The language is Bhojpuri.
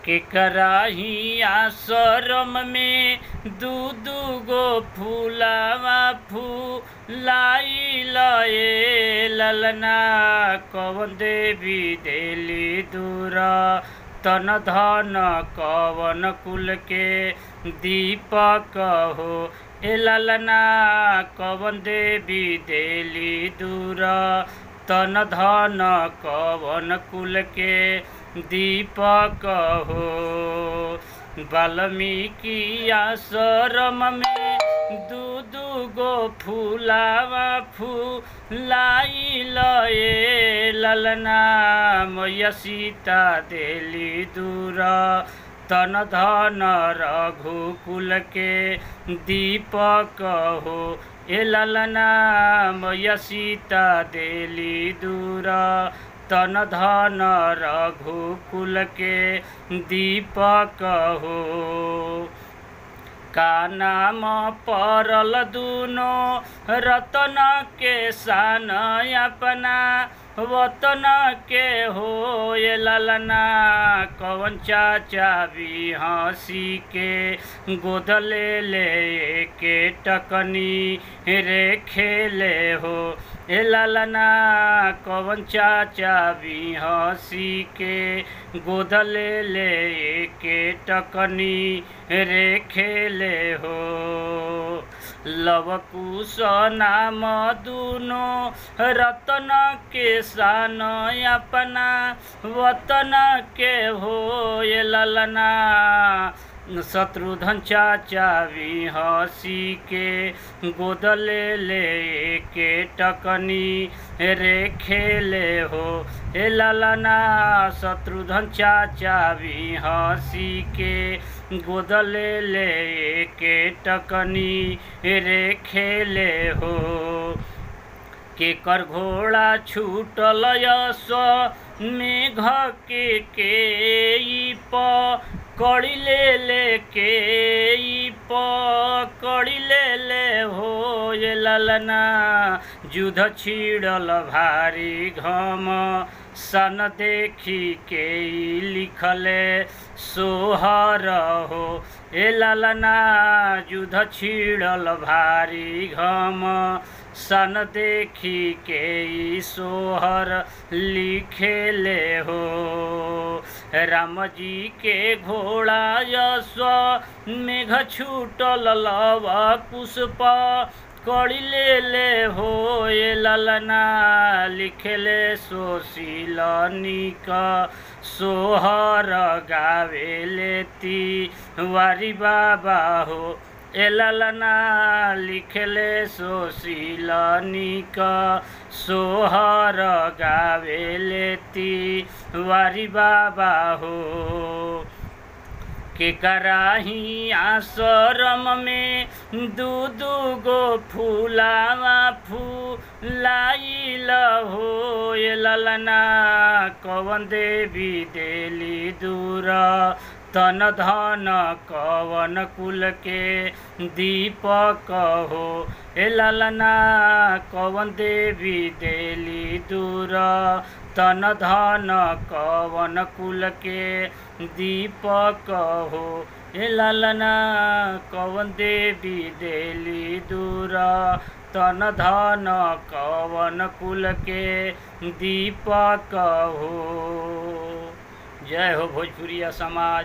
के कराही आश्रम में दू दू गो फूलावा फूलाई लए ललना कवन देवी देली दूर तन धन कवन कुल के दीपक हो ए ललना कवन देवी देली दूर तन धन कवन कुल के दीपक हो। वाल्मीकि आश्रम में दू दू गो फूलावा फूलाई लए ललना मैया सीता देली दूर तन धन रघुकुल के दीपक हो ए ललना मैया सीता देली दूर तन धन रघुकुल के दीपक हो। का नाम परल दूनो रतन के सान अपना वतन के हो ये ललना कवन चाचा भी हंसी के गोद ले ले के टकनी रे खेले हो ए ललना कवन चाचा भी हंसी के गोद ले ले के टकनी रे खेले हो। लवकुश नाम दूनो रतन के सान अपना वतन के हो ये ललना शत्रुघ्न चाचा भी हंसी के गोद ले ले के टकनी रे खेले हो ए ललना शत्रुघ्न चाचा भी हंसी के गोद ले ले के टकनी रे खेले हो। केकर घोड़ा छूटल यश मेघ के कड़ी ले ले के कड़ी ले ले हो ये ललना युद्ध छिड़ल भारी घम सन देखी के लिखले सोहर हो ए ललना युद्ध छिड़ल भारी घम सन देखी के सोहर लिखेले हो। राम जी के घोड़ा यश मेघ छूटल लव पुष्प कड़ी ले ले हो ये ललना लिखले सोशील निक सोहर गावे लेती वारी बाबा हो ए ललना लिखले सोशील निक सोहर गावे लेती वारी बाबा हो। के कराही आश्रम में दू दू गो फूलावा फूलाई लहो ये ललना कवन देवी देली दूर तन धन कवन कुल के दीपक हो ए ललना कवन देवी देली दूर तन धन कवन कुल के दीपक हो ए ललना कवन देवी देली दूर तन धन कवन कुल के दीपक हो। जय हो भोजपुरिया समाज।